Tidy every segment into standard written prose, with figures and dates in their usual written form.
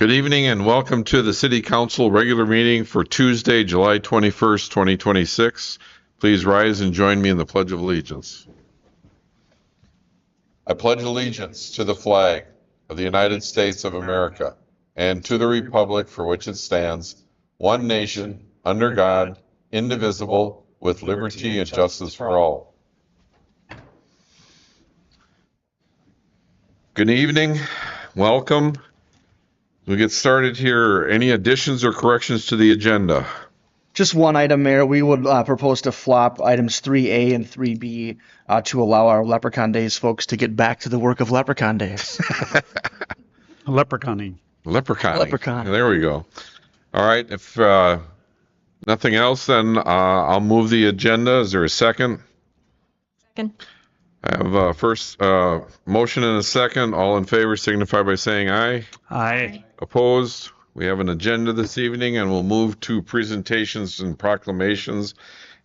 Good evening and welcome to the City Council regular meeting for Tuesday, July 21st, 2026. Please rise and join me in the Pledge of Allegiance. I pledge allegiance to the flag of the United States of America and to the republic for which it stands, one nation, under God, indivisible, with liberty and justice for all. Good evening. Welcome. We get started here. Any additions or corrections to the agenda? Just one item, Mayor. We would propose to flop items 3A and 3B to allow our Leprechaun Days folks to get back to the work of Leprechaun Days. Leprechauning. Leprechaun. There we go. All right. If nothing else, then I'll move the agenda. Is there a second? Second. I have a first motion and a second. All in favor signify by saying aye. Aye. Opposed? We have an agenda this evening, and we'll move to presentations and proclamations.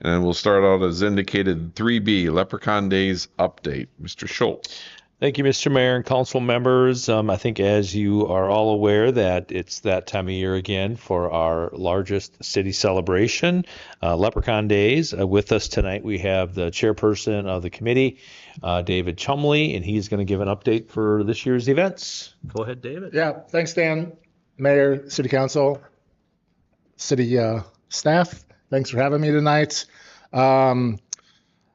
And then we'll start out as indicated 3B, Leprechaun Days Update. Mr. Schultz. Thank you, Mr. Mayor and council members. I think as you are all aware that it's that time of year again for our largest city celebration, Leprechaun Days. With us tonight, we have the chairperson of the committee, David Chumley, and he's going to give an update for this year's events. Go ahead, David. Yeah, thanks, Dan. Mayor, City Council, City staff, thanks for having me tonight.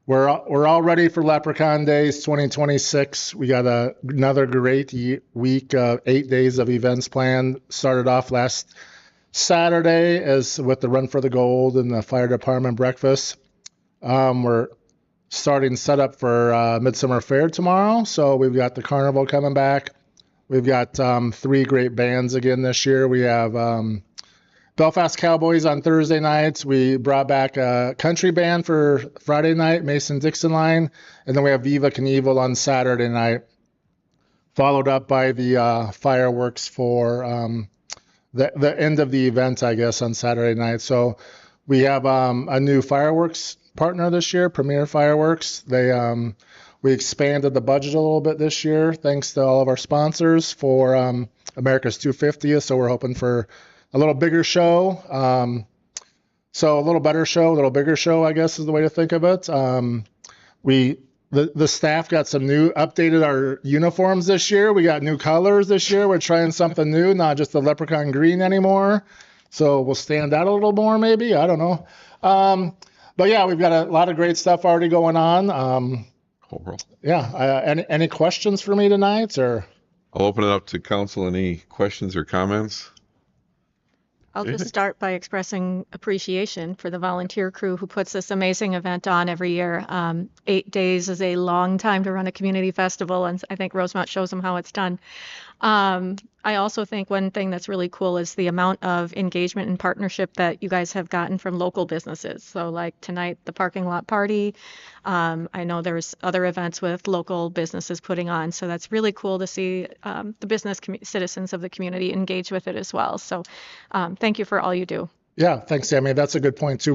We're all ready for Leprechaun Days 2026. We got another great week, 8 days of events planned. Started off last Saturday with the Run for the Gold and the fire department breakfast. We're starting setup for Midsummer Fair tomorrow. So we've got the carnival coming back. We've got 3 great bands again this year. We have Belfast Cowboys on Thursday nights. We brought back a country band for Friday night, Mason-Dixon Line. And then we have Viva Knievel on Saturday night, followed up by the fireworks for the end of the event, I guess, on Saturday night. So we have a new fireworks partner this year, Premier Fireworks. We expanded the budget a little bit this year, thanks to all of our sponsors for America's 250th. So we're hoping for a little bigger show. So a little better show, a little bigger show, I guess is the way to think of it. The staff got some updated our uniforms this year. We got new colors this year. We're trying something new, not just the leprechaun green anymore. So we'll stand out a little more maybe. I don't know. But yeah, we've got a lot of great stuff already going on. Any questions for me tonight? Or I'll open it up to council. Any questions or comments? I'll just start by expressing appreciation for the volunteer crew who puts this amazing event on every year. 8 days is a long time to run a community festival, and I think Rosemount shows them how it's done. I also think one thing that's really cool is the amount of engagement and partnership that you guys have gotten from local businesses. So like tonight, the parking lot party. I know there's other events with local businesses putting on. So that's really cool to see the business citizens of the community engage with it as well. So thank you for all you do. Yeah, thanks, Sammy. That's a good point too.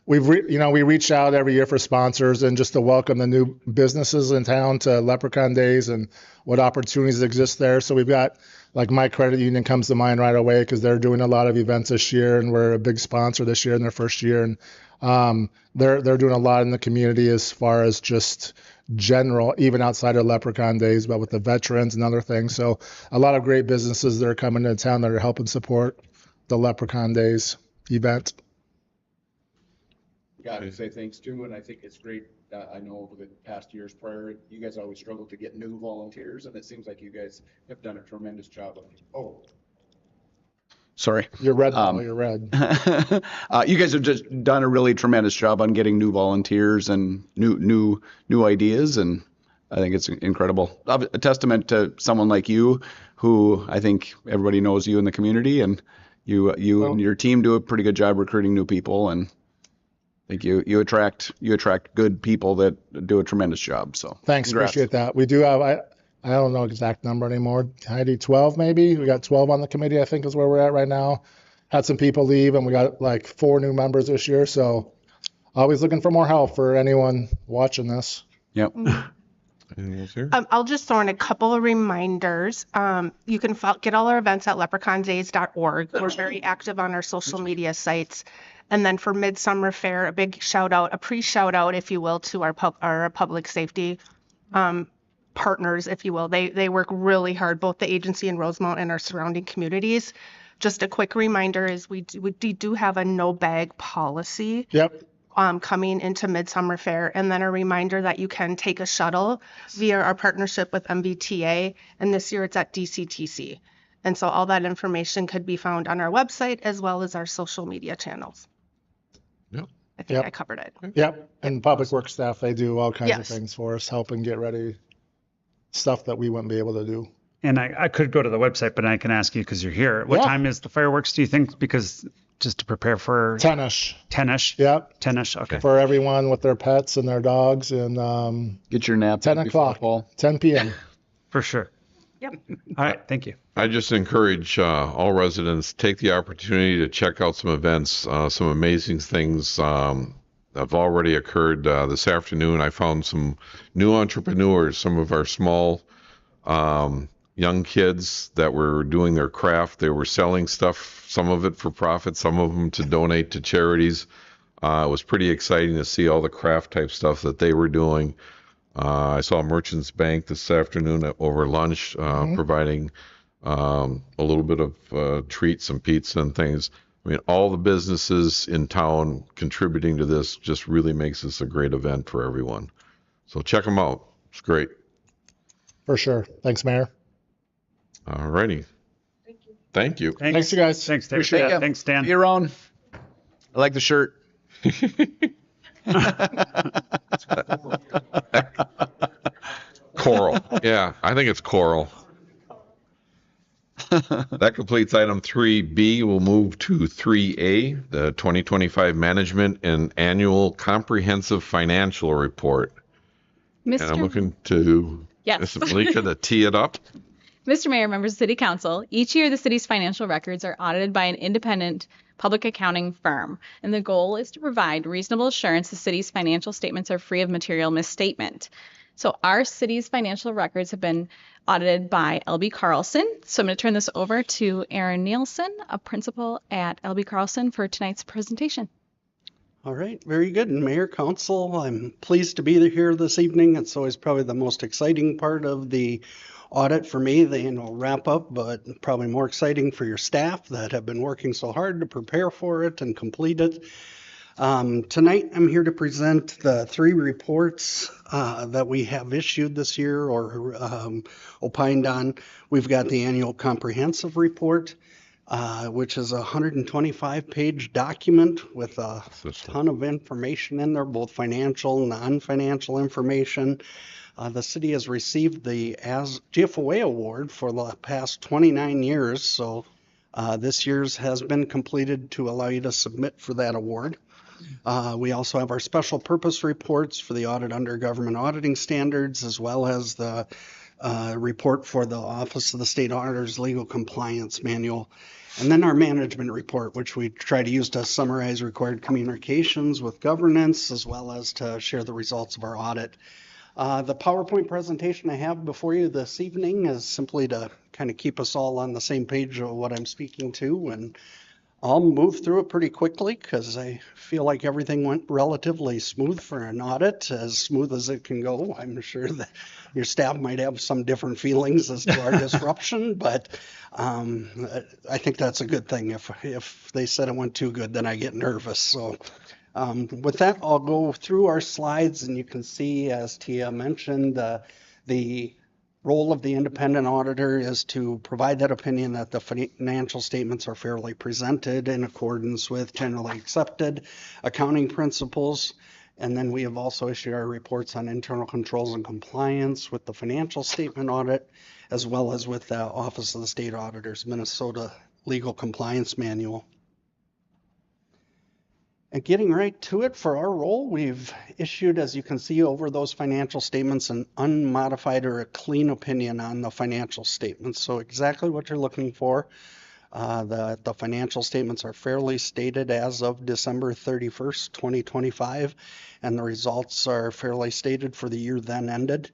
We reach out every year for sponsors and just to welcome the new businesses in town to Leprechaun Days and what opportunities exist there. So we've got, like, my credit union comes to mind right away because they're doing a lot of events this year, and we're a big sponsor this year in their first year. And they're doing a lot in the community as far as just general, even outside of Leprechaun Days, but with the veterans and other things. So a lot of great businesses that are coming to town that are helping support the Leprechaun Days event. Got to say thanks too, and I think it's great. I know over the past years prior, you guys always struggled to get new volunteers, and it seems like you guys have done a tremendous job of. Sorry, you're red. You're red. You guys have just done a really tremendous job on getting new volunteers and new ideas, and I think it's incredible. A testament to someone like you, who I think everybody knows you in the community, and you and your team do a pretty good job recruiting new people, and I think you attract good people that do a tremendous job. So thanks, congrats. Appreciate that. We do have I don't know exact number anymore. Heidi, 12 maybe. We got 12 on the committee, I think is where we're at right now. Had some people leave, and we got like 4 new members this year. So always looking for more help for anyone watching this. Yep. Anything else here? I'll just throw in a couple of reminders. You can get all our events at leprechaundays.org. We're very active on our social media sites. And then for Midsummer Fair, a big shout out, a pre-shout out, if you will, to our public safety partners, if you will. They work really hard, both the agency in Rosemount and our surrounding communities. Just a quick reminder is we do have a no bag policy. Yep. Coming into Midsummer Fair, and then a reminder that you can take a shuttle via our partnership with MBTA, and this year it's at DCTC. And so all that information could be found on our website as well as our social media channels. Yep. I think Yep. I covered it. Yep. And public works staff, they do all kinds of Yes. things for us, helping get ready stuff that we wouldn't be able to do. And I could go to the website, but I can ask you because you're here. What Yeah. time is the fireworks, do you think? Because just to prepare for 10ish. 10ish? Yep. 10ish, okay. For everyone with their pets and their dogs, and Get your nap 10 in before o'clock, fall. 10 p.m. For sure. Yep. All right, thank you. I just encourage all residents take the opportunity to check out some events. Some amazing things have already occurred this afternoon. I found some new entrepreneurs, some of our small young kids that were doing their craft. They were selling stuff, some of it for profit, some of them to donate to charities. It was pretty exciting to see all the craft type stuff that they were doing. I saw Merchants Bank this afternoon over lunch, providing a little bit of treats and pizza and things. I mean, all the businesses in town contributing to this just really makes this a great event for everyone. So check them out. It's great. For sure. Thanks, Mayor. All righty. Thank you. Thanks, you guys. Thanks, Dave. Appreciate ya. Thanks, Dan. See you around. I like the shirt. Coral. Yeah, I think it's coral. That completes item 3B. We'll move to 3A, the 2025 Management and Annual Comprehensive Financial Report. And I'm Mr. looking to Yes. Ms. Malika to tee it up. Mr. Mayor, members of City Council, each year the city's financial records are audited by an independent public accounting firm, and the goal is to provide reasonable assurance the city's financial statements are free of material misstatement. So our city's financial records have been audited by LB Carlson. So I'm going to turn this over to Aaron Nielsen, a principal at LB Carlson, for tonight's presentation. All right, very good. And Mayor, Council, I'm pleased to be here this evening. It's always probably the most exciting part of the audit for me, the annual wrap up, but probably more exciting for your staff that have been working so hard to prepare for it and complete it. Tonight, I'm here to present the 3 reports that we have issued this year or opined on. We've got the annual comprehensive report, which is a 125-page document with a ton of information in there, both financial and non-financial information. The city has received the GFOA award for the past 29 years, so this year's has been completed to allow you to submit for that award. We also have our special purpose reports for the audit under government auditing standards, as well as the report for the Office of the State Auditor's Legal Compliance Manual. And then our management report, which we try to use to summarize required communications with governance, as well as to share the results of our audit. The PowerPoint presentation I have before you this evening is simply to kind of keep us all on the same page of what I'm speaking to, and I'll move through it pretty quickly because I feel like everything went relatively smooth for an audit, as smooth as it can go. I'm sure that your staff might have some different feelings as to our disruption, but I think that's a good thing. If they said it went too good, then I get nervous. So with that, I'll go through our slides, and you can see, as Tia mentioned, the role of the independent auditor is to provide that opinion that the financial statements are fairly presented in accordance with generally accepted accounting principles. And then we have also issued our reports on internal controls and compliance with the financial statement audit, as well as with the Office of the State Auditor's Minnesota Legal Compliance Manual. And getting right to it, for our role, we've issued, as you can see over those financial statements, an unmodified or a clean opinion on the financial statements. So exactly what you're looking for. The financial statements are fairly stated as of December 31st, 2025, and the results are fairly stated for the year then ended.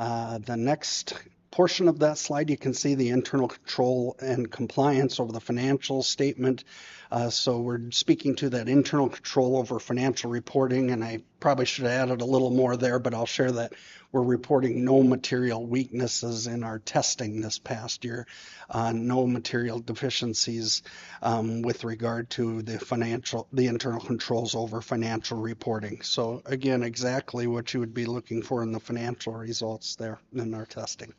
The next portion of that slide, you can see the internal control and compliance over the financial statement. So we're speaking to that internal control over financial reporting, and I probably should have added a little more there, but I'll share that we're reporting no material weaknesses in our testing this past year, no material deficiencies with regard to the internal controls over financial reporting. So again, exactly what you would be looking for in the financial results there in our testing.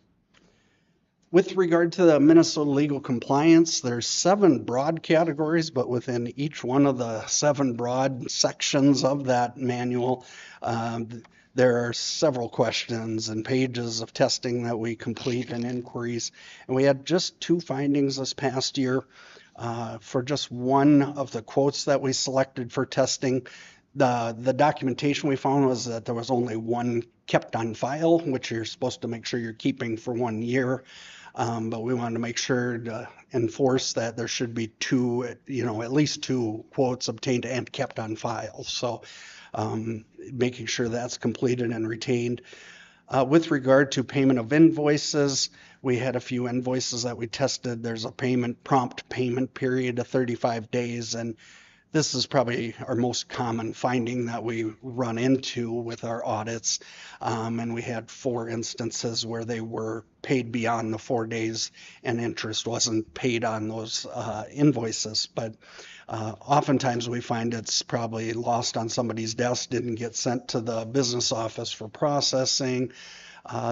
With regard to the Minnesota legal compliance, there's 7 broad categories, but within each one of the 7 broad sections of that manual, there are several questions and pages of testing that we complete and inquiries. And we had just 2 findings this past year for just one of the quotes that we selected for testing. The documentation we found was that there was only 1 kept on file, which you're supposed to make sure you're keeping for 1 year. But we wanted to make sure to enforce that there should be 2, at least 2 quotes obtained and kept on file. So making sure that's completed and retained. With regard to payment of invoices, we had a few invoices that we tested. There's a prompt payment period of 35 days, and this is probably our most common finding that we run into with our audits. And we had 4 instances where they were paid beyond the 4 days and interest wasn't paid on those invoices. But oftentimes we find it's probably lost on somebody's desk, didn't get sent to the business office for processing.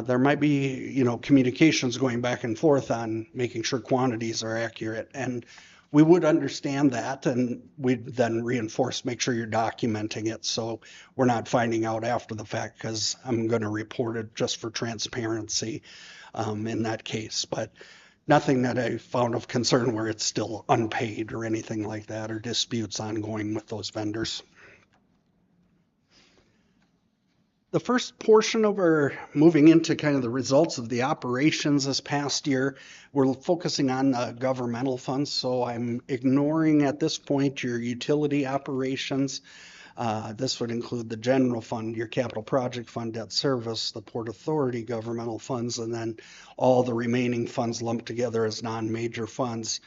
There might be, communications going back and forth on making sure quantities are accurate. And we would understand that, and we'd then reinforce, make sure you're documenting it so we're not finding out after the fact, because I'm going to report it just for transparency in that case. But nothing that I found of concern where it's still unpaid or anything like that, or disputes ongoing with those vendors. The first portion of our moving into kind of the results of the operations this past year, we're focusing on governmental funds. So I'm ignoring at this point your utility operations. This would include the general fund, your capital project fund, debt service, the Port Authority governmental funds, and then all the remaining funds lumped together as non-major funds.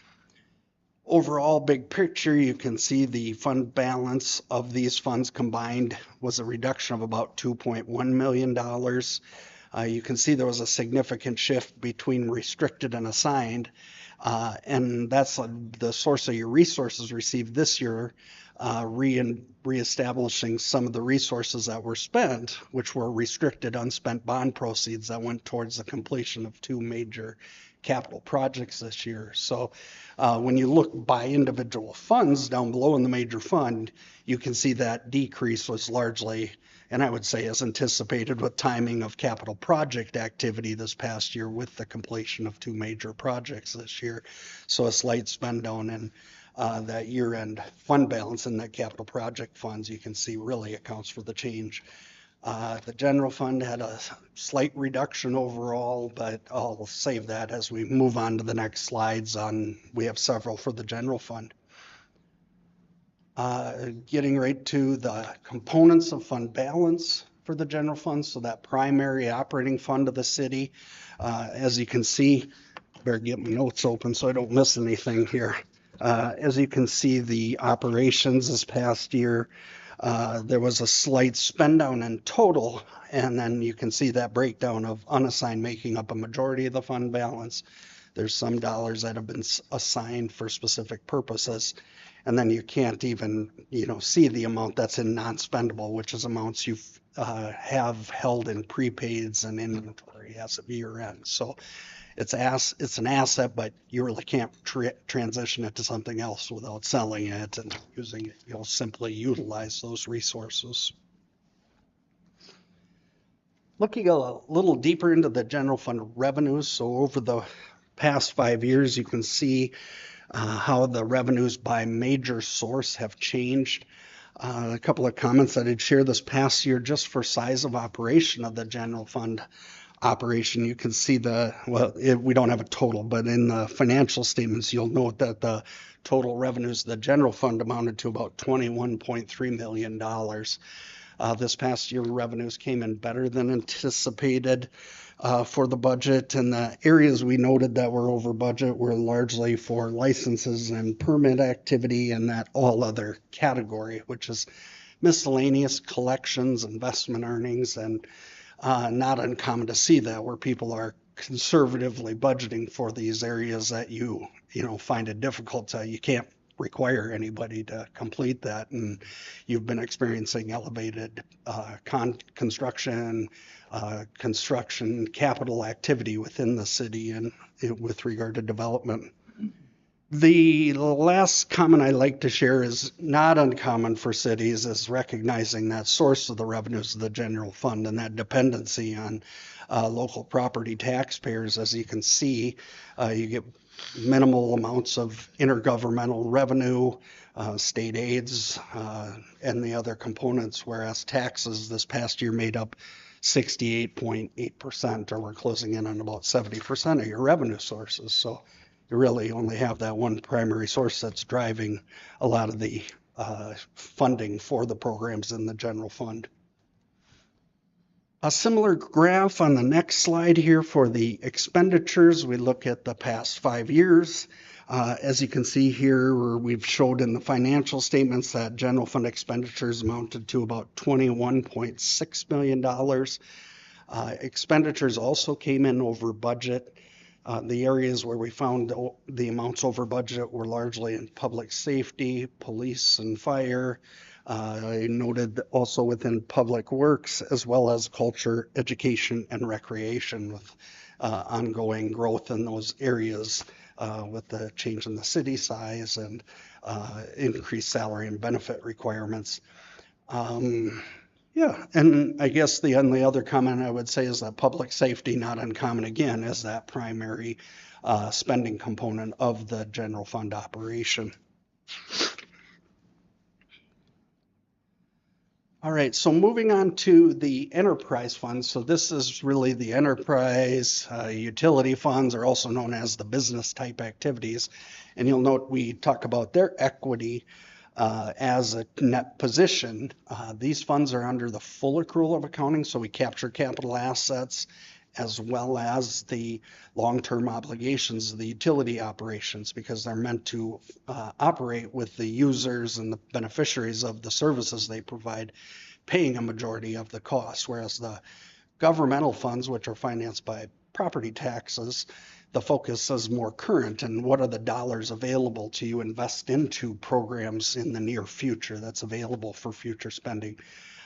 Overall, big picture, you can see the fund balance of these funds combined was a reduction of about $2.1 million. You can see there was a significant shift between restricted and assigned, and that's the source of your resources received this year, reestablishing some of the resources that were spent, which were restricted unspent bond proceeds that went towards the completion of 2 major capital projects this year. So when you look by individual funds down below in the major fund, you can see that decrease was largely, and I would say as anticipated, with timing of capital project activity this past year with the completion of 2 major projects this year. So a slight spend down in that year-end fund balance in that capital project funds, you can see really accounts for the change. The general fund had a slight reduction overall, but I'll save that as we move on to the next slides. We have several for the general fund. Getting right to the components of fund balance for the general fund, so that primary operating fund of the city. As you can see, better get my notes open so I don't miss anything here. As you can see, the operations this past year, there was a slight spend down in total, and then you can see that breakdown of unassigned making up a majority of the fund balance. There's some dollars that have been assigned for specific purposes, and then you can't even, see the amount that's in non-spendable, which is amounts you have held in prepaids and inventory as of year end. So it's an asset, but you really can't transition it to something else without selling it and using it. You'll simply utilize those resources. Looking a little deeper into the general fund revenues, so over the past 5 years, you can see how the revenues by major source have changed. A couple of comments that I'd share this past year, just for size of operation of the general fund operation, you can see we don't have a total, but in the financial statements, you'll note that the total revenues of the general fund amounted to about $21.3 million. This past year, revenues came in better than anticipated for the budget, and the areas we noted that were over budget were largely for licenses and permit activity and that all other category, which is miscellaneous collections, investment earnings, and not uncommon to see that where people are conservatively budgeting for these areas that you find it difficult you can't require anybody to complete that, and you've been experiencing elevated construction capital activity within the city and with regard to development. The last comment I like to share is not uncommon for cities is recognizing that source of the revenues of the general fund and that dependency on local property taxpayers. As you can see, you get minimal amounts of intergovernmental revenue, state aids, and the other components, whereas taxes this past year made up 68.8%, or we're closing in on about 70% of your revenue sources. So you really only have that one primary source that's driving a lot of the funding for the programs in the general fund. A similar graph on the next slide here for the expenditures. We look at the past 5 years. As you can see here, where we've showed in the financial statements that general fund expenditures amounted to about $21.6 million. Expenditures also came in over budget. The areas where we found the amounts over budget were largely in public safety, police and fire. I noted also within public works, as well as culture, education, and recreation, with ongoing growth in those areas with the change in the city size and increased salary and benefit requirements. Yeah, and I guess the only other comment I would say is that public safety, not uncommon again, is that primary spending component of the general fund operation. All right, so moving on to the enterprise funds. So this is really the enterprise utility funds, are also known as the business type activities. And you'll note we talk about their equity as a net position. These funds are under the full accrual of accounting, so we capture capital assets as well as the long-term obligations of the utility operations, because they're meant to operate with the users and the beneficiaries of the services they provide paying a majority of the costs, whereas the governmental funds, which are financed by property taxes, the focus is more current and what are the dollars available to you invest into programs in the near future that's available for future spending.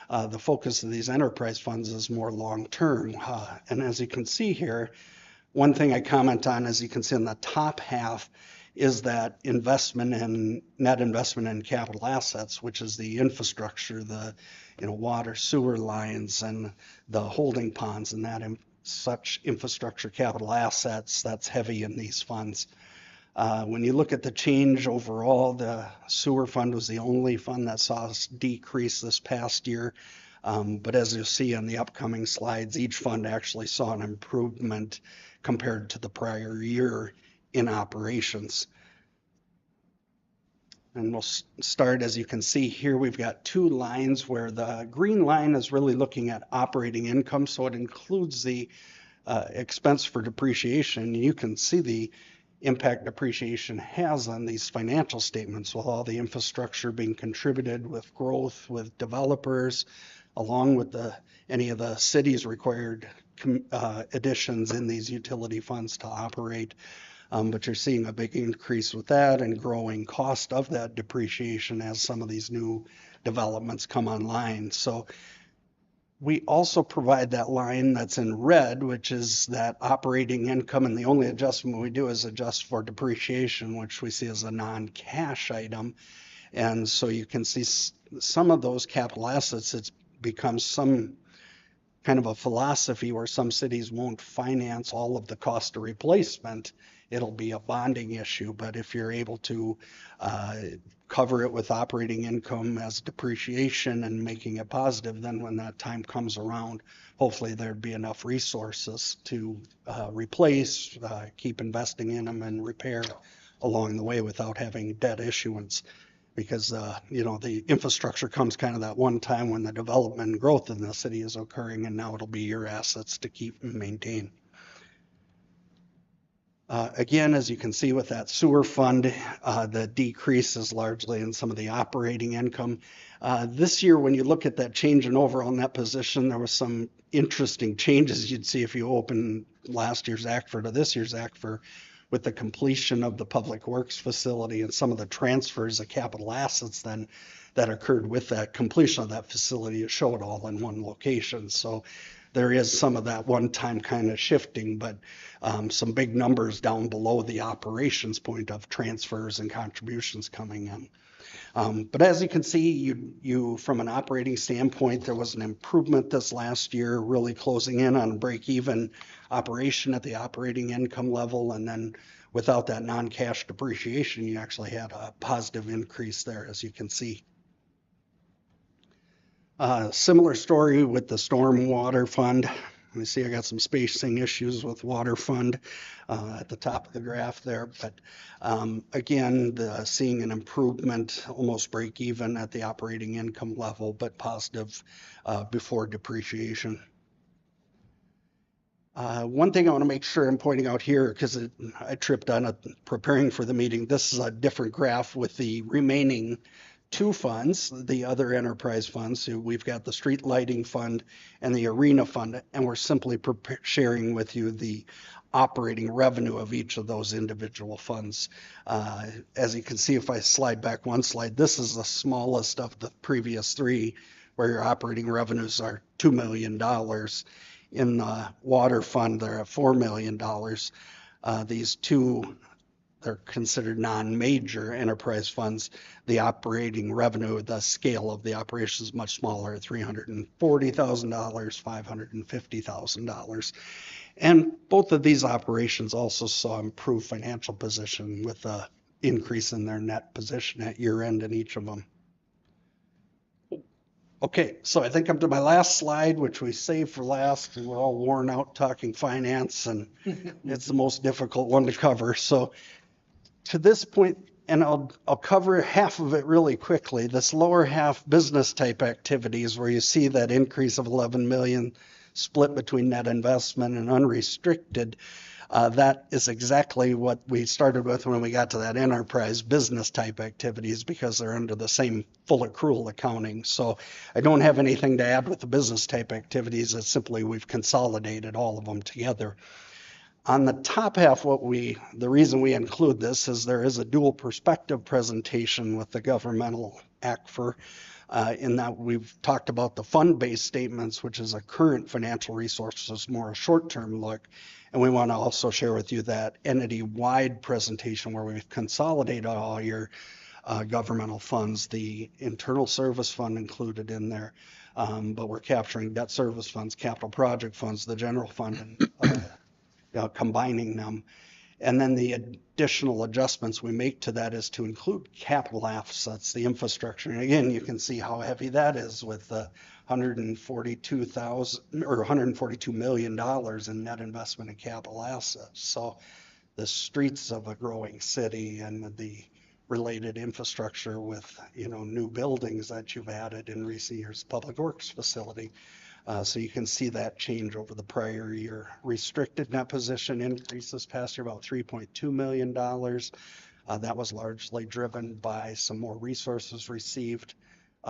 The focus of these enterprise funds is more long-term. And as you can see here, one thing I comment on, as you can see in the top half, is that net investment in capital assets, which is the infrastructure, the water, sewer lines, and the holding ponds, and that such infrastructure capital assets, that's heavy in these funds. When you look at the change overall, the sewer fund was the only fund that saw us decrease this past year. But as you'll see on the upcoming slides, each fund actually saw an improvement compared to the prior year in operations. And we'll start, as you can see here, we've got two lines where the green line is really looking at operating income. So it includes the expense for depreciation. You can see the impact depreciation has on these financial statements, with all the infrastructure being contributed with growth, with developers, along with any of the city's required additions in these utility funds to operate. But you're seeing a big increase with that and growing cost of that depreciation as some of these new developments come online. So we also provide that line that's in red, which is that operating income, and the only adjustment we do is adjust for depreciation, which we see as a non-cash item. And so you can see some of those capital assets, it's become some kind of a philosophy where some cities won't finance all of the cost of replacement. It'll be a bonding issue, but if you're able to cover it with operating income as depreciation and making it positive, then when that time comes around, hopefully there'd be enough resources to replace, keep investing in them and repair along the way without having debt issuance. because, the infrastructure comes kind of that one time when the development and growth in the city is occurring, and now it'll be your assets to keep and maintain. Again, as you can see with that sewer fund, the decrease is largely in some of the operating income. This year, when you look at that change in overall net position, there was some interesting changes you'd see if you open last year's ACFR to this year's ACFR, with the completion of the Public Works facility and some of the transfers of capital assets then that occurred with that completion of that facility. It showed all in one location. So there is some of that one-time kind of shifting, but some big numbers down below the operations point of transfers and contributions coming in. But as you can see, you from an operating standpoint, there was an improvement this last year, really closing in on break-even operation at the operating income level, and then without that non-cash depreciation, you actually had a positive increase there, as you can see. Similar story with the stormwater fund. Let me see, I got some spacing issues with water fund at the top of the graph there. But again, seeing an improvement, almost break even at the operating income level, but positive before depreciation. One thing I want to make sure I'm pointing out here, because I tripped on it preparing for the meeting, this is a different graph with the remaining two funds, the other enterprise funds. So we've got the street lighting fund and the arena fund, and we're simply sharing with you the operating revenue of each of those individual funds. As you can see, if I slide back one slide, this is the smallest of the previous three, where your operating revenues are $2 million. In the water fund, they're at $4 million. These two, they're considered non-major enterprise funds. The operating revenue, the scale of the operation is much smaller at $340,000, $550,000. And both of these operations also saw improved financial position with an increase in their net position at year end in each of them. Okay, so I think I'm to my last slide, which we saved for last because we're all worn out talking finance, and it's the most difficult one to cover. So to this point, and I'll cover half of it really quickly. This lower half, business type activities, where you see that increase of 11 million split between net investment and unrestricted. That is exactly what we started with when we got to that enterprise business type activities, because they're under the same full accrual accounting. So I don't have anything to add with the business type activities. It's simply we've consolidated all of them together. On the top half, the reason we include this is there is a dual perspective presentation with the governmental ACFR, in that we've talked about the fund-based statements, which is a current financial resources, more a short-term look. And we want to also share with you that entity-wide presentation where we've consolidated all your governmental funds, the internal service fund included in there, but we're capturing debt service funds, capital project funds, the general fund, and combining them. And then the additional adjustments we make to that is to include capital assets, the infrastructure. And again, you can see how heavy that is with the $142 million in net investment in capital assets. So the streets of a growing city and the related infrastructure with, new buildings that you've added in recent years, public works facility. So you can see that change over the prior year. Restricted net position increase this past year, about $3.2 million. That was largely driven by some more resources received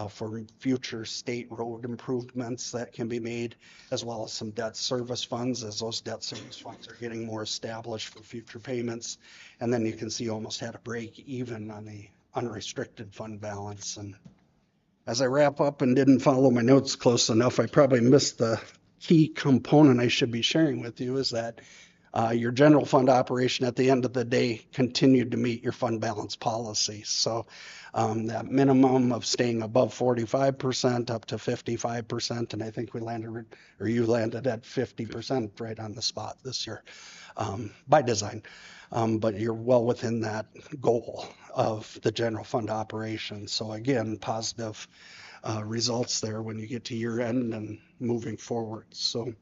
for future state road improvements that can be made, as well as some debt service funds, as those debt service funds are getting more established for future payments. And then you can see almost had a break even on the unrestricted fund balance. And as I wrap up and didn't follow my notes close enough, I probably missed the key component I should be sharing with you, is that your general fund operation at the end of the day continued to meet your fund balance policy. So that minimum of staying above 45% up to 55%, and I think you landed at 50% right on the spot this year by design. But you're well within that goal of the general fund operation. So again, positive results there when you get to year end and moving forward. So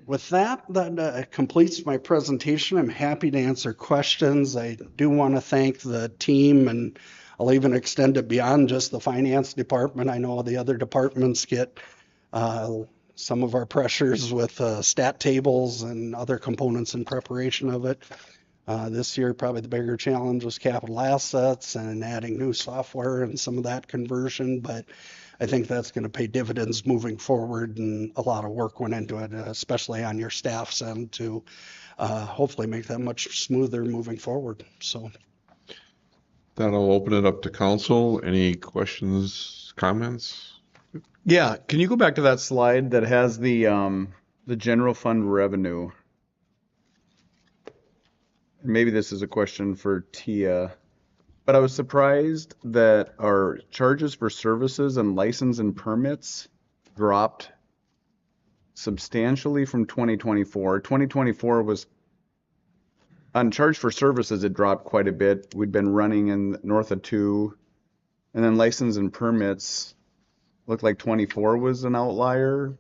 with that completes my presentation. I'm happy to answer questions. I do want to thank the team and I'll even extend it beyond just the finance department. I know the other departments get some of our pressures with stat tables and other components in preparation of it. This year, probably the bigger challenge was capital assets and adding new software and some of that conversion, but I think that's going to pay dividends moving forward, and a lot of work went into it, especially on your staff's end to hopefully make that much smoother moving forward. So That'll open it up to council. Any questions, comments? Yeah, can you go back to that slide that has the general fund revenue? Maybe this is a question for Tia, but I was surprised that our charges for services and license and permits dropped substantially from 2024. 2024 was on charge for services, it dropped quite a bit. We'd been running in north of 2, and then license and permits looked like 24 was an outlier.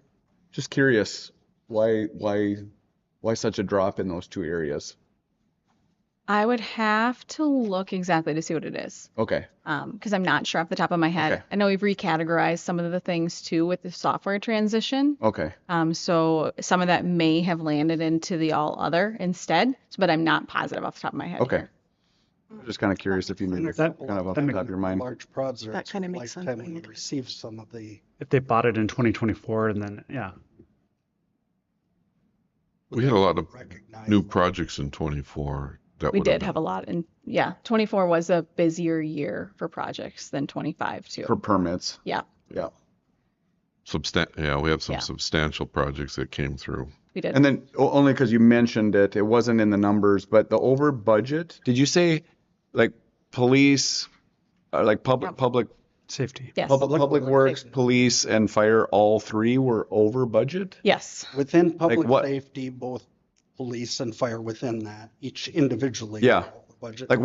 Just curious why such a drop in those two areas? I would have to look exactly to see what it is, Okay. because I'm not sure off the top of my head. Okay. I know we've recategorized some of the things too with the software transition. Okay. So some of that may have landed into the all other instead, but I'm not positive off the top of my head. Okay. here. Just kind of curious if you knew kind of off the top of your mind. large projects. That kinda makes sense lifetime when you we do it. receive some of the. If they bought it in 2024 and then, yeah. We had a lot of recognized- new projects in 24. That We would have did been- have a lot, and yeah, 24 was a busier year for projects than 25 too. For permits. Yeah, Yeah. Yeah, we have some Yeah. substantial projects that came through. we did. And then only because you mentioned it, it wasn't in the numbers, but the over budget, did you say like police, like public Safety. Yes. public works, police and fire, all three were over budget? Yes. Within public what- safety, both police and fire within that, each individually. Yeah. over Budget. Like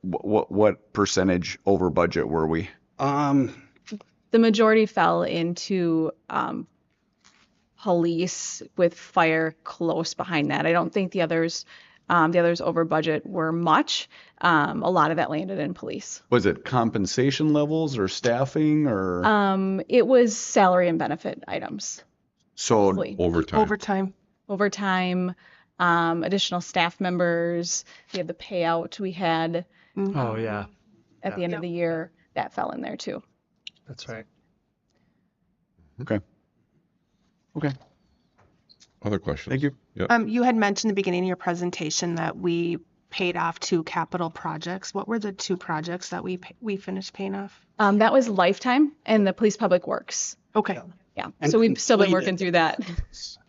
what percentage over budget were we? The majority fell into police, with fire close behind that. I don't think the others over budget were much. A lot of that landed in police. Was it compensation levels or staffing or? It was salary and benefit items. So mostly. Overtime. Overtime. Additional staff members. We had the payout we had Oh, yeah. at the end of the year. That fell in there too. That's right. Okay. Okay. Other questions? Thank you. Yeah. You had mentioned at the beginning of your presentation that we paid off 2 capital projects. What were the 2 projects that we finished paying off? That was Lifetime and the Police Public Works. Okay. Yeah. And So we've still been completed. working through that.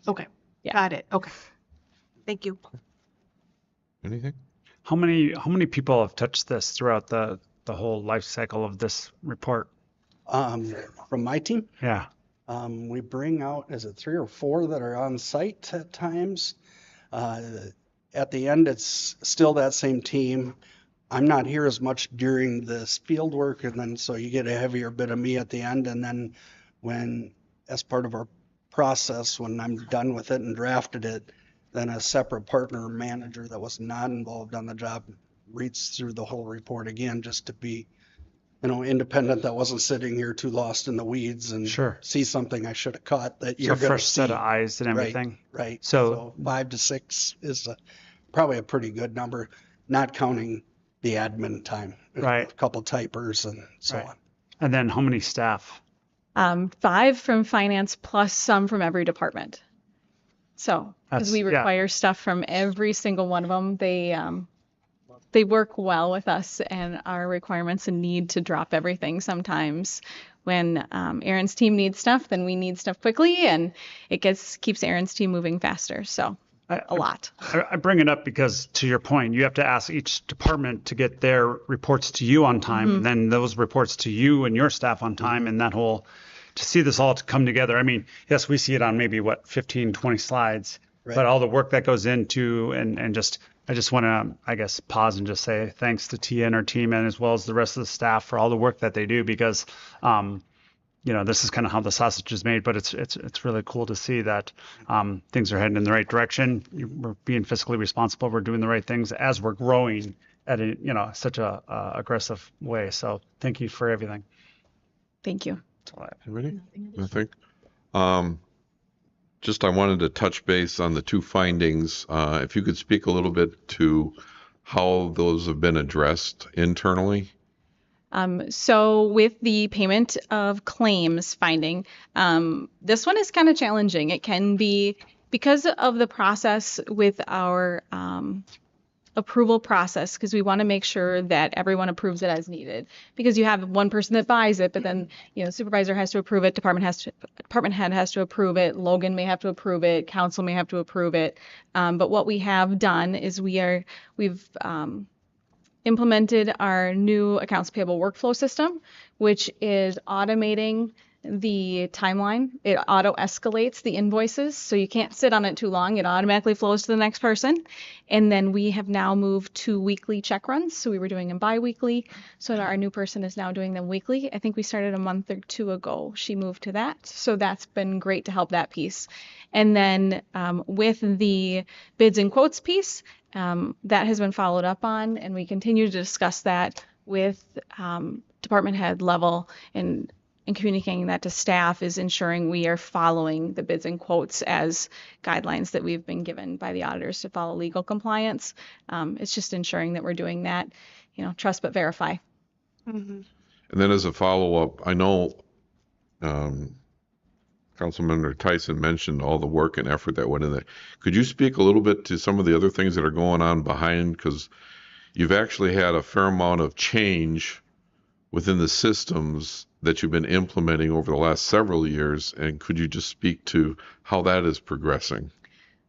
Okay. Yeah. Got it. Okay. Thank you. Anything? How many people have touched this throughout the whole life cycle of this report? From my team, Yeah. we bring out, is it 3 or 4 that are on site at times? At the end, it's still that same team. I'm not here as much during this field work, and then so you get a heavier bit of me at the end. And then when, as part of our process, when I'm done with it and drafted it, then a separate partner or manager that was not involved on the job reads through the whole report again, just to be, independent, that wasn't sitting here too lost in the weeds and Sure. see something I should have caught that So you're going to fresh see. set of eyes and Right, everything. Right. So- 5 to 6 is probably a pretty good number, not counting the admin time. Right. A couple typers and so Right. on. And then how many staff? 5 from finance plus some from every department. So, because we That's- yeah. require stuff from every single one of them, they work well with us and our requirements and need to drop everything sometimes. When Aaron's team needs stuff, then we need stuff quickly, and it keeps Aaron's team moving faster. So, a lot. I bring it up because, to your point, you have to ask each department to get their reports to you on time, and then those reports to you and your staff on time, and that whole, to see this all to come together. I mean, yes, we see it on maybe 15, 20 slides, Right. but all the work that goes into, and just, I just want to, I guess, pause and just say thanks to Tia and her team, and as well as the rest of the staff for all the work that they do, because this is kind of how the sausage is made, but it's really cool to see that things are heading in the right direction. We're being fiscally responsible. We're doing the right things as we're growing at a, such a aggressive way. So thank you for everything. Thank you. That's all I have. Anybody? I think. Just I wanted to touch base on the two findings. If you could speak a little bit to how those have been addressed internally. So with the payment of claims finding, this one is kind of challenging. It can be because of the process with our approval process, because we want to make sure that everyone approves it as needed. Because you have one person that buys it, but then supervisor has to approve it, department head has to approve it, Logan may have to approve it, council may have to approve it. But what we have done is we've implemented our new accounts payable workflow system, which is automating the timeline. It auto escalates the invoices, so you can't sit on it too long. It automatically flows to the next person. And then we have now moved to weekly check runs. So we were doing them bi-weekly. So our new person is now doing them weekly. I think we started a month or two ago. She moved to that. So that's been great to help that piece. And then with the bids and quotes piece, that has been followed up on, and we continue to discuss that with department head level, and communicating that to staff is ensuring we are following the bids and quotes as guidelines that we've been given by the auditors to follow legal compliance. It's just ensuring that we're doing that, trust but verify. Mm-hmm. And then as a follow-up, I know Councilmember Tyson mentioned all the work and effort that went in there. Could you speak a little bit to some of the other things that are going on behind? Because you've actually had a fair amount of change within the systems that you've been implementing over the last several years. And could you just speak to how that is progressing?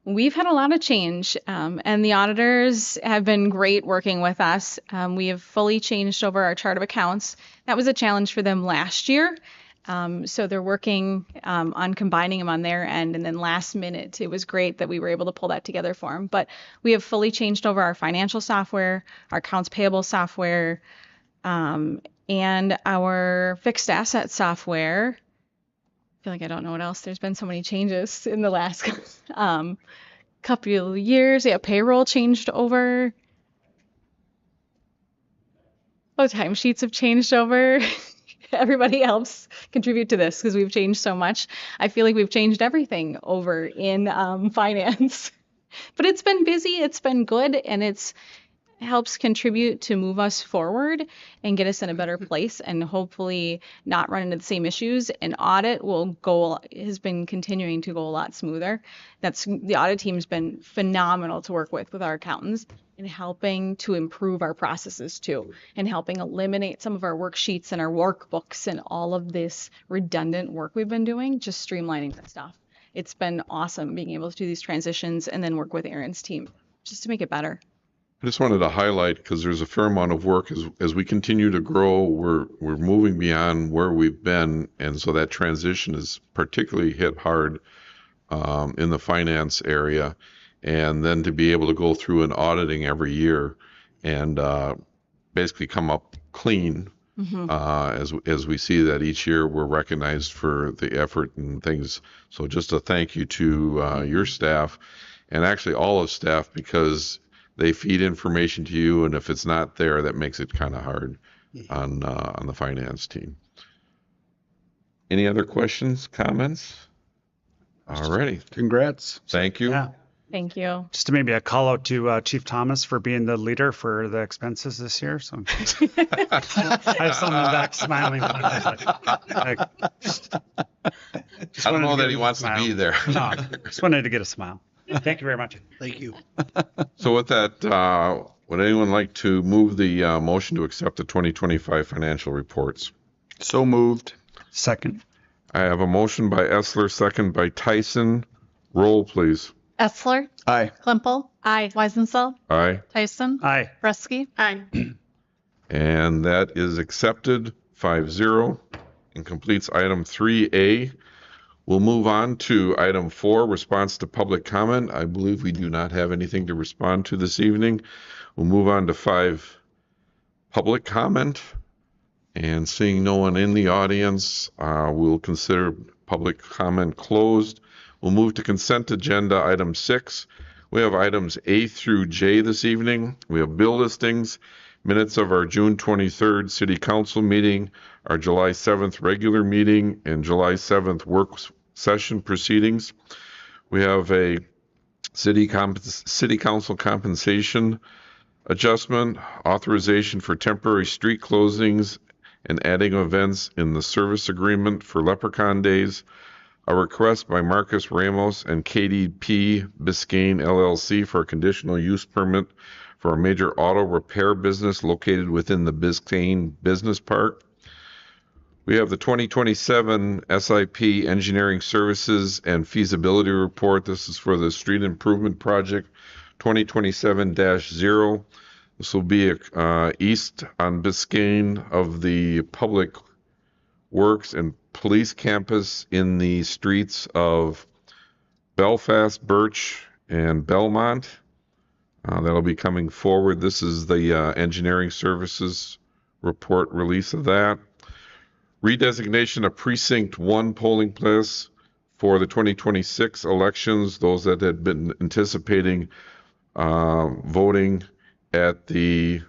We've had a lot of change, and the auditors have been great working with us. We have fully changed over our chart of accounts. That was a challenge for them last year. So they're working on combining them on their end, and then last minute, it was great that we were able to pull that together for them. But we have fully changed over our financial software, our accounts payable software, and our fixed asset software. I feel like I don't know what else. There's been so many changes in the last couple of years. Yeah, payroll changed over. Oh, timesheets have changed over. Everybody helps contribute to this because we've changed so much. I feel like we've changed everything over in finance. But it's been busy, it's been good, and it helps contribute to move us forward and get us in a better place, and hopefully not run into the same issues. And audit has been continuing to go a lot smoother. The audit team's been phenomenal to work with our accountants in helping to improve our processes too, and helping eliminate some of our worksheets and our workbooks and all of this redundant work we've been doing, just streamlining that stuff. It's been awesome being able to do these transitions and then work with Aaron's team just to make it better. I just wanted to highlight, because there's a fair amount of work as we continue to grow, we're moving beyond where we've been, and so that transition is particularly hit hard in the finance area, and then to be able to go through an auditing every year and basically come up clean. Mm-hmm. As we see that each year we're recognized for the effort and things. So just a thank you to your staff, and actually all of staff, because they feed information to you, and if it's not there, that makes it kind of hard on the finance team. Any other questions, comments? All righty. Congrats. Thank you. Yeah. Thank you. Just maybe a call out to Chief Thomas for being the leader for the expenses this year. So I have someone back smiling. I don't know that he wants to be there. No, just wanted to get a smile. Thank you very much. Thank you. So with that, would anyone like to move the motion to accept the 2025 financial reports? So moved. Second. I have a motion by Essler, second by Tyson. Roll, please. Essler, Aye. Klimpel, Aye. Weisenfeld, Aye. Tyson, Aye. Bresky. Aye. And that is accepted 5-0 and completes item 3A. We'll move on to item 4, response to public comment. I believe we do not have anything to respond to this evening. We'll move on to 5, public comment. And seeing no one in the audience, we'll consider public comment closed. We'll move to consent agenda item 6, We have items A through J this evening. We have bill listings, minutes of our June 23rd City Council meeting, our July 7th regular meeting, and July 7th work session proceedings. We have a City Council compensation adjustment, authorization for temporary street closings, and adding events in the service agreement for Leprechaun Days. A request by Marcus Ramos and KDP Biscayne LLC for a conditional use permit for a major auto repair business located within the Biscayne Business Park. We have the 2027 SIP Engineering Services and Feasibility Report. This is for the Street Improvement Project 2027-0. This will be east on Biscayne of the Public Works and Police Campus in the streets of Belfast, Birch, and Belmont. That'll be coming forward. This is the Engineering Services report release of that. Redesignation of Precinct 1 polling place for the 2026 elections. Those that had been anticipating voting at the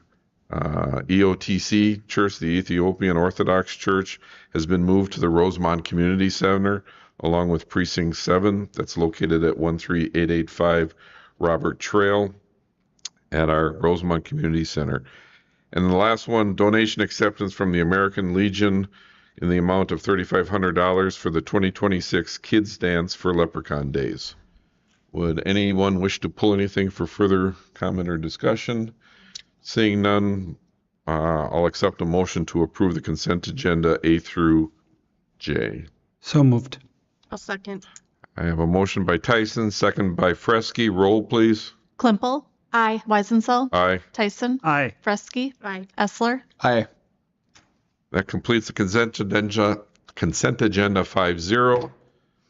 EOTC Church, the Ethiopian Orthodox Church, has been moved to the Rosemount Community Center, along with Precinct 7, that's located at 13885 Robert Trail at our Rosemount Community Center. And the last one, donation acceptance from the American Legion in the amount of $3,500 for the 2026 Kids Dance for Leprechaun Days. Would anyone wish to pull anything for further comment or discussion? Seeing none, I'll accept a motion to approve the consent agenda A through J. So moved. I'll second. I have a motion by Tyson, second by Fresky. Roll, please. Klimple. Aye. Weisenthal. Aye. Tyson. Aye. Fresky. Aye. Essler. Aye. That completes the consent agenda 5-0.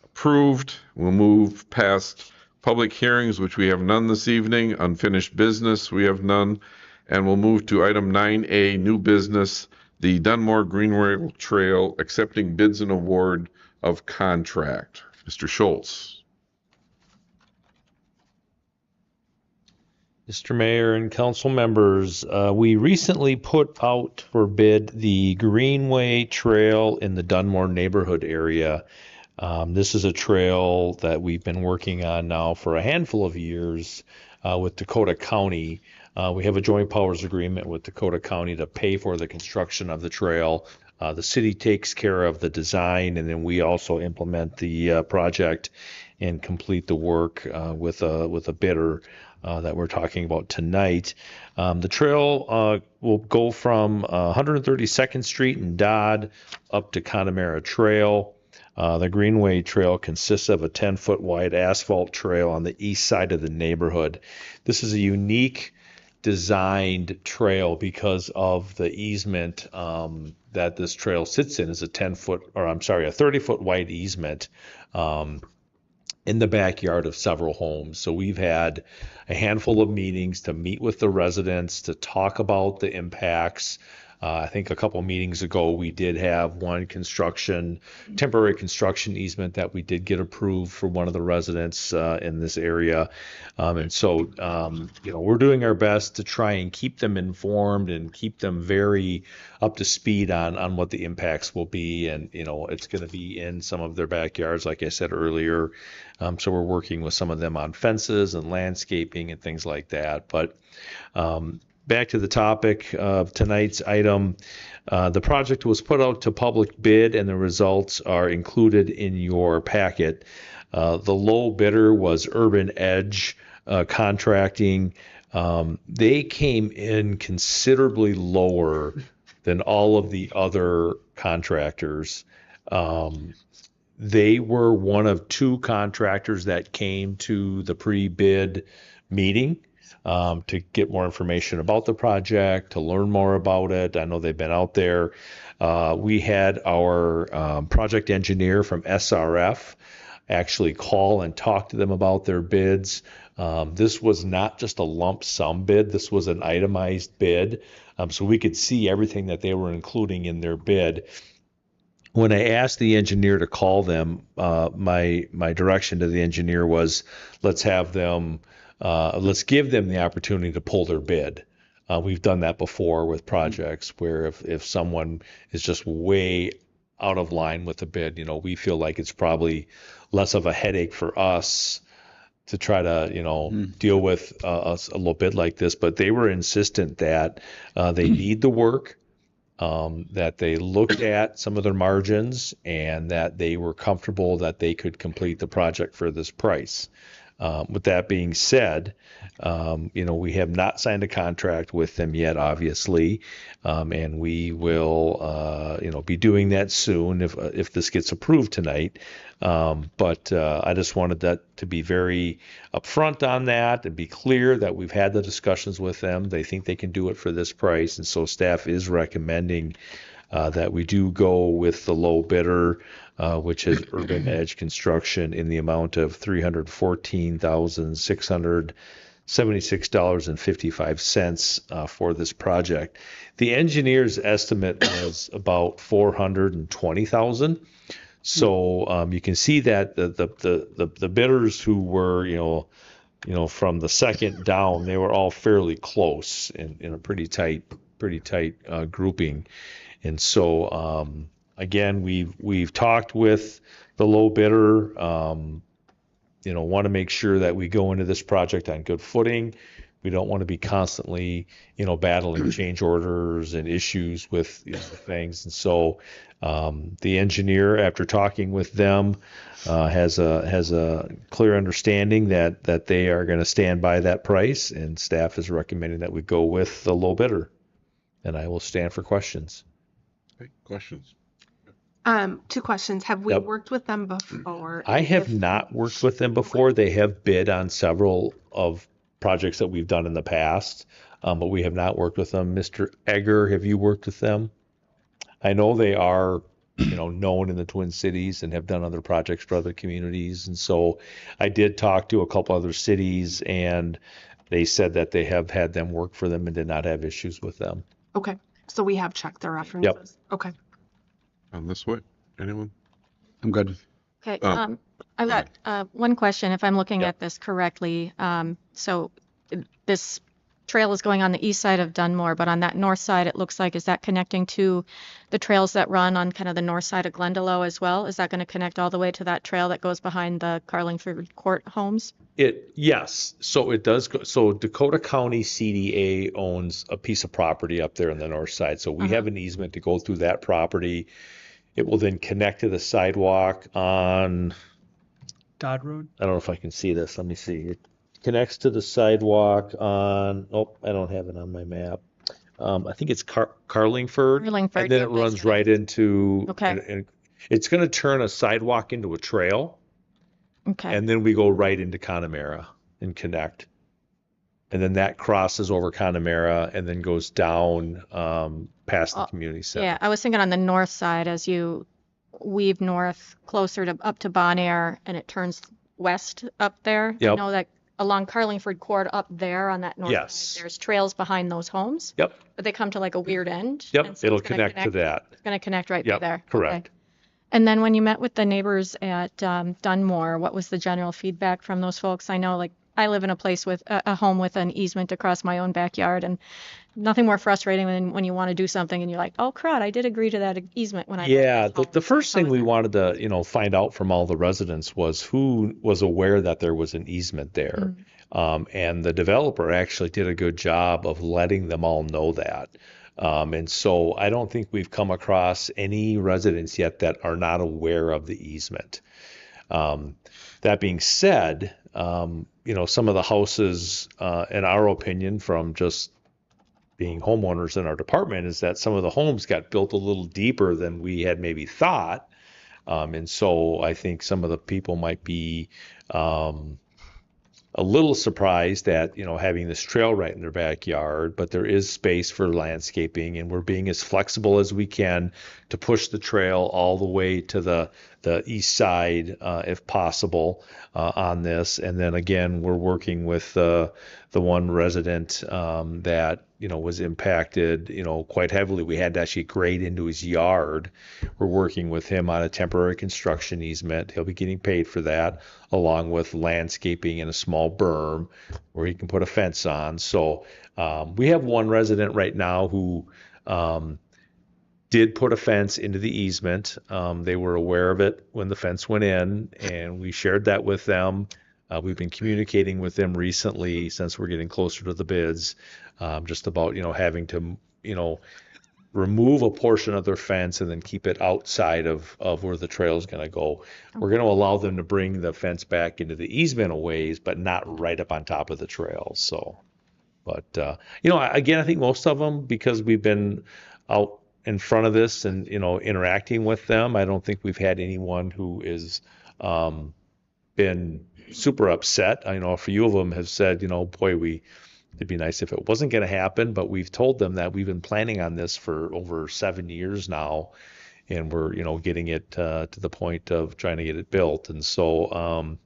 Approved. We'll move past public hearings, which we have none this evening. Unfinished business, we have none. And we'll move to item 9A, new business, the Dunmore Greenway Trail, accepting bids and award of contract. Mr. Schultz. Mr. Mayor and council members, we recently put out for bid the Greenway Trail in the Dunmore neighborhood area. This is a trail that we've been working on now for a handful of years with Dakota County. We have a joint powers agreement with Dakota County to pay for the construction of the trail. The city takes care of the design, and then we also implement the project and complete the work with a bidder that we're talking about tonight. The trail will go from 132nd Street in Dodd up to Connemara Trail. The Greenway Trail consists of a 10-foot wide asphalt trail on the east side of the neighborhood. This is a unique designed trail because of the easement that this trail sits in is a 30-foot wide easement in the backyard of several homes. So we've had a handful of meetings to meet with the residents to talk about the impacts. I think a couple meetings ago, we did have one temporary construction easement that we did get approved for one of the residents in this area. And so, we're doing our best to try and keep them informed and keep them very up to speed on what the impacts will be. And, it's going to be in some of their backyards, like I said earlier. So we're working with some of them on fences and landscaping and things like that. But, back to the topic of tonight's item. The project was put out to public bid, and the results are included in your packet. The low bidder was Urban Edge Contracting. They came in considerably lower than all of the other contractors. They were one of two contractors that came to the pre-bid meeting to get more information about the project, to learn more about it. I know they've been out there. We had our project engineer from SRF actually call and talk to them about their bids. This was not just a lump sum bid. This was an itemized bid. So we could see everything that they were including in their bid. When I asked the engineer to call them, my direction to the engineer was, let's have them let's give them the opportunity to pull their bid. We've done that before with projects where if someone is just way out of line with the bid, we feel like it's probably less of a headache for us to try to, deal with a little bit like this. But they were insistent that they need the work, that they looked at some of their margins, and that they were comfortable that they could complete the project for this price. With that being said, we have not signed a contract with them yet, obviously, and we will, be doing that soon if this gets approved tonight. But I just wanted that to be very upfront on that and be clear that we've had the discussions with them. They think they can do it for this price, and so staff is recommending that we do go with the low bidder, which is Urban Edge Construction, in the amount of $314,676.55 for this project. The engineer's estimate was about $420,000. So you can see that the bidders who were from the second down, they were all fairly close in a pretty tight grouping. And so again, we've talked with the low bidder, want to make sure that we go into this project on good footing. We don't want to be constantly, battling change orders and issues with things. And so the engineer, after talking with them, has a clear understanding that they are going to stand by that price, and staff is recommending that we go with the low bidder. And I will stand for questions. Okay, questions? 2 questions. Have we Yep. worked with them before? I have not worked with them before. They have bid on several of projects that we've done in the past, but we have not worked with them. Mr. Egger, have you worked with them? I know they are, known in the Twin Cities and have done other projects for other communities. And so I did talk to a couple other cities, and they said that they have had them work for them and did not have issues with them. Okay. So we have checked their references. Okay. On this way? Anyone? I'm good. Okay, Oh. I've got one question, if I'm looking Yep. at this correctly. So this trail is going on the east side of Dunmore, but on that north side, it looks like, is that connecting to the trails that run on kind of the north side of Glendalough as well? Is that going to connect all the way to that trail that goes behind the Carlingford Court homes? Yes. So it does go. So Dakota County CDA owns a piece of property up there on the north side. So we have an easement to go through that property. It will then connect to the sidewalk on, Dodd Road? I don't know if I can see this. Let me see. It connects to the sidewalk on, I don't have it on my map. I think it's Carlingford. Carlingford, And then yep, it that's runs right into, Okay. and it's going to turn a sidewalk into a trail. Okay. And then we go right into Connemara and connect. And then that crosses over Connemara and then goes down past the community center. Yeah, I was thinking on the north side as you weave north closer to up to Bon Air, and it turns west up there. I Yep. know that along Carlingford Court up there on that north Yes. side, there's trails behind those homes, Yep. but they come to like a weird end. Yep. and so It'll it's gonna connect to that. It's going to connect right Yep. through there. Correct. Okay. And then when you met with the neighbors at Dunmore, what was the general feedback from those folks? I know, like, I live in a place with a home with an easement across my own backyard, and nothing more frustrating than when you want to do something and you're like, oh crud, I did agree to that easement when I bought Yeah, this home. the first thing How we was wanted to, find out from all the residents was who was aware that there was an easement there. And the developer actually did a good job of letting them all know that. And so I don't think we've come across any residents yet that are not aware of the easement. That being said, some of the houses, in our opinion, from just being homeowners in our department, is that some of the homes got built a little deeper than we had maybe thought. And so I think some of the people might be a little surprised at, having this trail right in their backyard, but there is space for landscaping, and we're being as flexible as we can to push the trail all the way to the the east side, if possible, on this. And then again, we're working with the one resident that was impacted quite heavily. We had to actually grade into his yard. We're working with him on a temporary construction easement. He'll be getting paid for that, along with landscaping and a small berm where he can put a fence on. So we have one resident right now who did put a fence into the easement. They were aware of it when the fence went in, and we shared that with them. We've been communicating with them recently since we're getting closer to the bids, just about having to remove a portion of their fence and then keep it outside of where the trail is going to go. We're going to allow them to bring the fence back into the easement a ways, but not right up on top of the trail. So, but again, I think most of them, because we've been out in front of this and interacting with them, I don't think we've had anyone who is been super upset. I know a few of them have said, boy, it'd be nice if it wasn't going to happen, but we've told them that we've been planning on this for over 7 years now, and we're getting it to the point of trying to get it built. And so I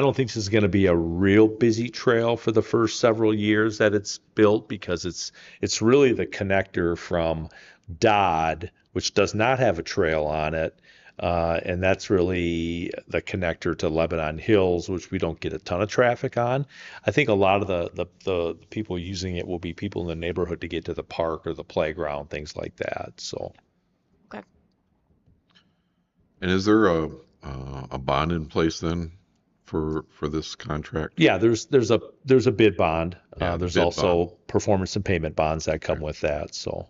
don't think this is going to be a real busy trail for the first several years that it's built, because it's really the connector from Dodd, which does not have a trail on it, and that's really the connector to Lebanon Hills, which we don't get a ton of traffic on. I think a lot of the people using it will be people in the neighborhood to get to the park or the playground, things like that. So. Okay. And is there a bond in place then for this contract? Yeah, there's a bid bond. Yeah, there's bid also bond. performance and payment bonds that come with that. So,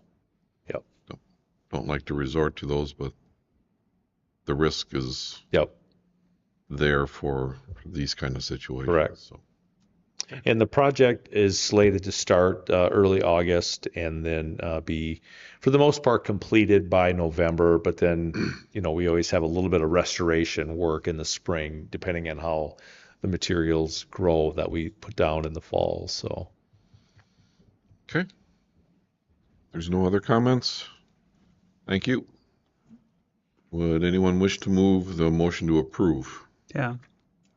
yep. Don't like to resort to those, but the risk is Yep. there for these kind of situations. Correct. So. And the project is slated to start early August and then be, for the most part, completed by November. But then, we always have a little bit of restoration work in the spring, depending on how the materials grow that we put down in the fall. So. Okay. There's no other comments? Thank you. Would anyone wish to move the motion to approve? Yeah.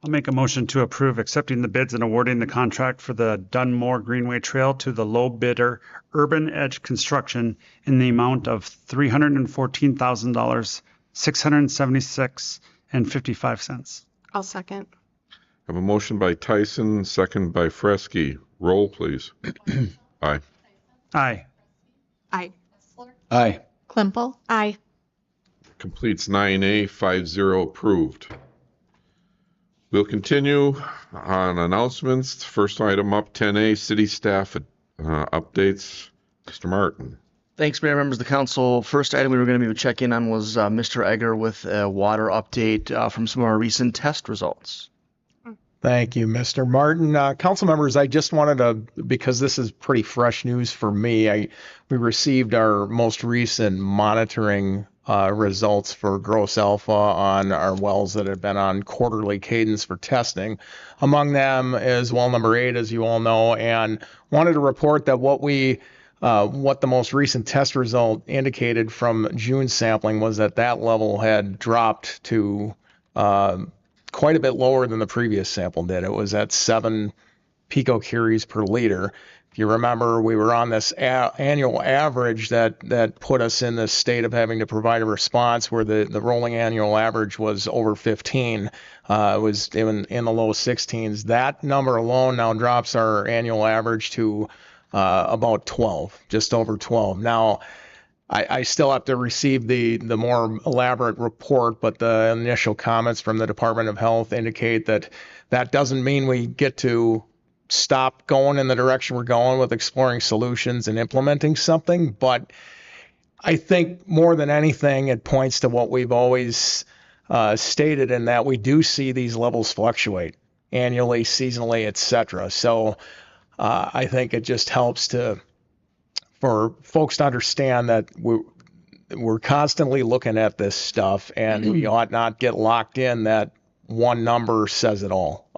I'll make a motion to approve accepting the bids and awarding the contract for the Dunmore Greenway Trail to the low bidder Urban Edge Construction in the amount of $314,000, $676.55. I'll second. I have a motion by Tyson, second by Fresky. Roll, please. Aye. Aye. Aye. Aye. Klimple? Aye. Completes 9A, 5-0 approved. We'll continue on announcements. First item up, 10A, city staff updates. Mr. Martin. Thanks, Mayor, members of the council. First item we were going to check in on was Mr. Egger with a water update from some of our recent test results. Thank you, Mr. Martin. Council members, I just wanted to, because this is pretty fresh news for me, we received our most recent monitoring results for gross alpha on our wells that have been on quarterly cadence for testing. Among them is well number 8, as you all know, and wanted to report that what the most recent test result indicated from June sampling was that level had dropped to quite a bit lower than the previous sample did. It was at 7 picocuries per liter. If you remember, we were on this annual average that put us in this state of having to provide a response where the rolling annual average was over 15. It was in the low 16s. That number alone now drops our annual average to about 12, just over 12. Now, I still have to receive the more elaborate report, but the initial comments from the Department of Health indicate that doesn't mean we get to stop going in the direction we're going with exploring solutions and implementing something. But I think more than anything, it points to what we've always stated, in that we do see these levels fluctuate annually, seasonally, etc. So I think it just helps for folks to understand that we're constantly looking at this stuff, and we ought not get locked in that one number says it all.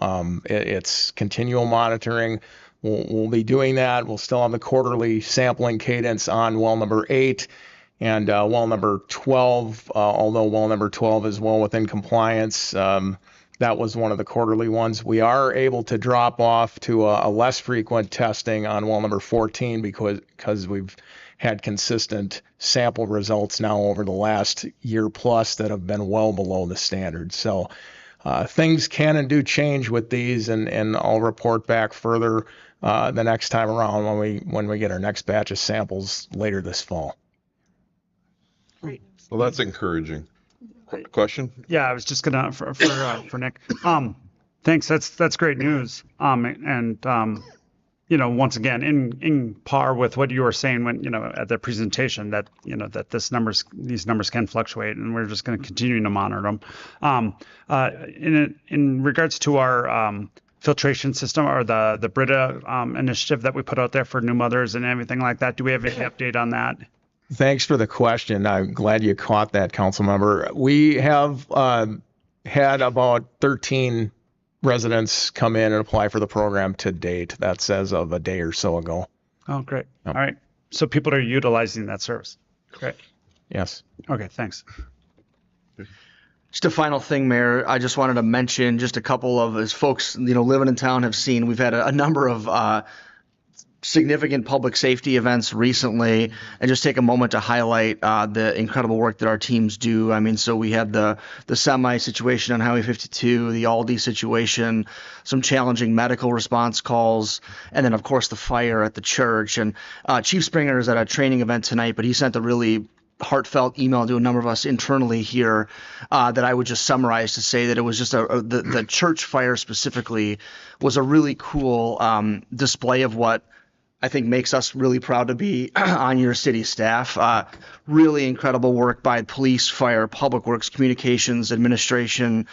It's continual monitoring. We'll be doing that. We'll still have the quarterly sampling cadence on well number 8. And well number 12, although well number 12 is well within compliance, that was one of the quarterly ones. We are able to drop off to a less frequent testing on well number 14 because we've had consistent sample results now over the last year plus that have been well below the standard. So things can and do change with these, and I'll report back further the next time around when we get our next batch of samples later this fall. Great. Well, that's encouraging. Question? Yeah, I was just gonna for Nick. Thanks. That's great news. You know, once again, in par with what you were saying when, you know, at the presentation, that, you know, that these numbers can fluctuate, and we're just going to continue to monitor them. In regards to our filtration system, or the Brita initiative that we put out there for new mothers and everything like that, do we have any update on that? Thanks for the question. I'm glad you caught that, council member. We have had about 13 residents come in and apply for the program to date. That's as of a day or so ago. Oh, great. Yep. All right. So people are utilizing that service. Great. Yes. Okay, thanks. Just a final thing, Mayor. I just wanted to mention just a couple of, as folks, you know, living in town have seen, we've had a number of significant public safety events recently, and just take a moment to highlight the incredible work that our teams do. I mean, so we had the semi situation on Highway 52, the Aldi situation, some challenging medical response calls, and then of course the fire at the church. And Chief Springer is at a training event tonight, but he sent a really heartfelt email to a number of us internally here that I would just summarize to say that it was just the church fire specifically was a really cool display of what I think makes us really proud to be on your city staff. Really incredible work by police, fire, public works, communications, administration,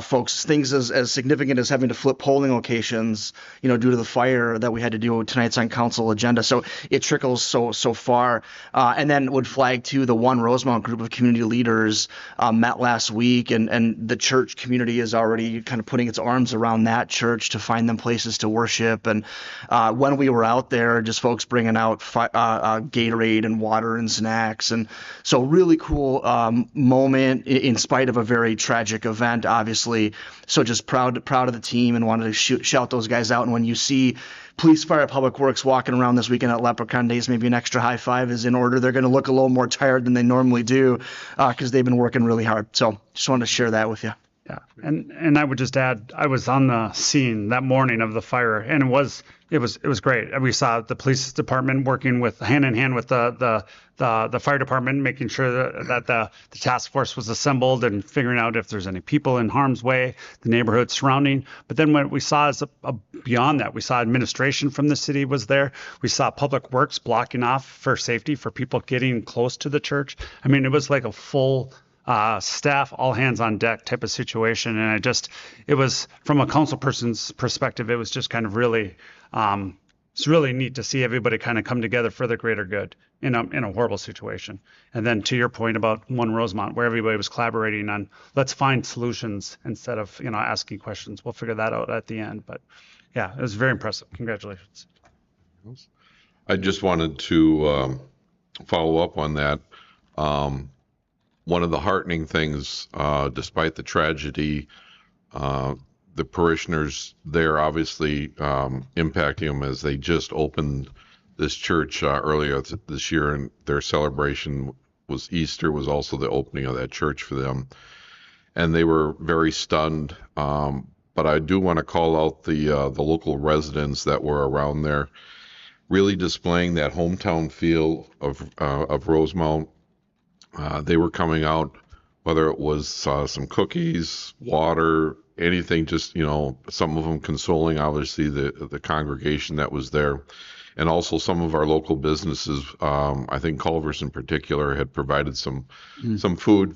folks. Things as significant as having to flip polling locations, you know, due to the fire that we had to do tonight's on council agenda. So it trickles so far. And then would flag too, the One Rosemount group of community leaders met last week, and the church community is already kind of putting its arms around that church to find them places to worship. And when we were out there, just folks bringing out Gatorade and water and snacks. And so really cool moment in spite of a very tragic event, obviously. So just proud of the team, and wanted to shout those guys out. And when you see police, fire, public works walking around this weekend at Leprechaun Days, maybe an extra high five is in order. They're going to look a little more tired than they normally do because they've been working really hard. So just wanted to share that with you. Yeah, and I would just add, I was on the scene that morning of the fire, and it was great. We saw the police department working hand in hand with the fire department, making sure that the task force was assembled and figuring out if there's any people in harm's way, the neighborhood surrounding. But then what we saw is beyond that, we saw administration from the city was there. We saw public works blocking off for safety for people getting close to the church. I mean, it was like a full staff, all hands on deck type of situation. And it was from a council person's perspective, it was just kind of really, it's really neat to see everybody kind of come together for the greater good in a horrible situation. And then to your point about One Rosemount, where everybody was collaborating on, let's find solutions instead of, you know, asking questions. We'll figure that out at the end. But yeah, it was very impressive. Congratulations. I just wanted to follow up on that. One of the heartening things, despite the tragedy, the parishioners there obviously impacting them as they just opened this church earlier this year, and their celebration was Easter, was also the opening of that church for them. And they were very stunned. But I do want to call out the local residents that were around there, really displaying that hometown feel of Rosemount. They were coming out, whether it was some cookies, water, anything, just, you know, some of them consoling, obviously, the congregation that was there. And also some of our local businesses, I think Culver's in particular, had provided some food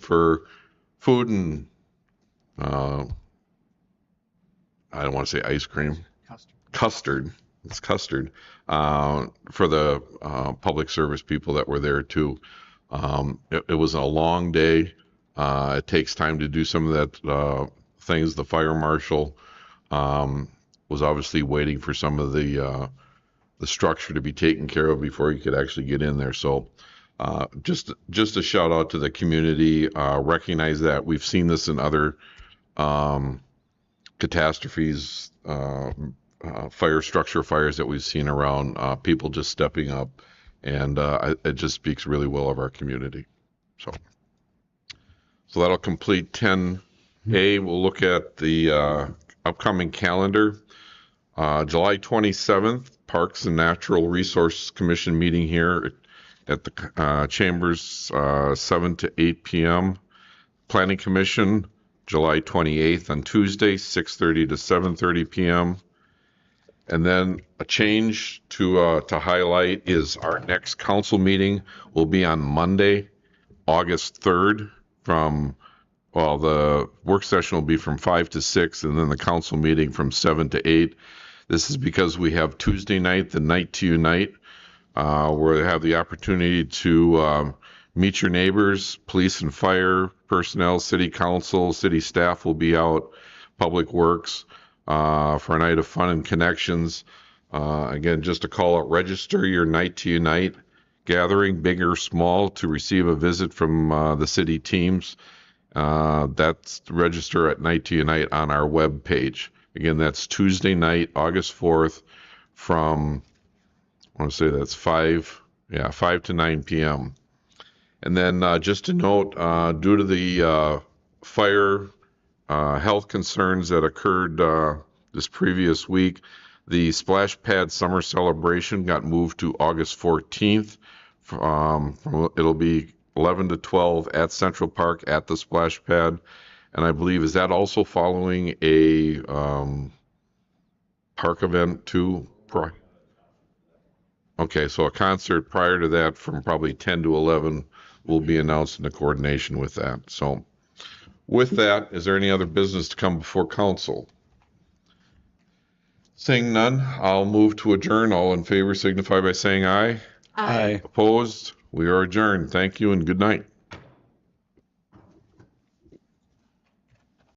and, I don't want to say ice cream. Custard. It's custard for the public service people that were there too. It was a long day. It takes time to do some of that things. The fire marshal was obviously waiting for some of the structure to be taken care of before he could actually get in there. So Just a shout out to the community. Recognize that we've seen this in other catastrophes, structure fires that we've seen around. People just stepping up, and it just speaks really well of our community. So that'll complete 10A. We'll look at the upcoming calendar. July 27th, Parks and Natural Resource Commission meeting here at the Chambers, 7 to 8 p.m. Planning Commission, July 28th on Tuesday, 6:30 to 7:30 p.m. And then a change to highlight is our next council meeting will be on Monday, August 3rd the work session will be from 5 to 6, and then the council meeting from 7 to 8. This is because we have Tuesday night, the Night to Unite, where they have the opportunity to meet your neighbors, police and fire personnel, city council, city staff will be out, public works, for a night of fun and connections. Again, just to call out, register your Night to Unite gathering, big or small, to receive a visit from the city teams. That's register at Night to Unite on our web page. Again, that's Tuesday night, August 4th, from, I want to say that's 5 to 9 p.m. And then just to note, due to the fire health concerns that occurred this previous week, the Splash Pad Summer Celebration got moved to August 14th. It'll be 11 to 12 at Central Park at the Splash Pad. And I believe, is that also following a park event too? Okay, so a concert prior to that from probably 10 to 11 will be announced in the coordination with that. So with that, is there any other business to come before council? Seeing none, I'll move to adjourn. All in favor signify by saying aye. Aye. Opposed? We are adjourned. Thank you and good night.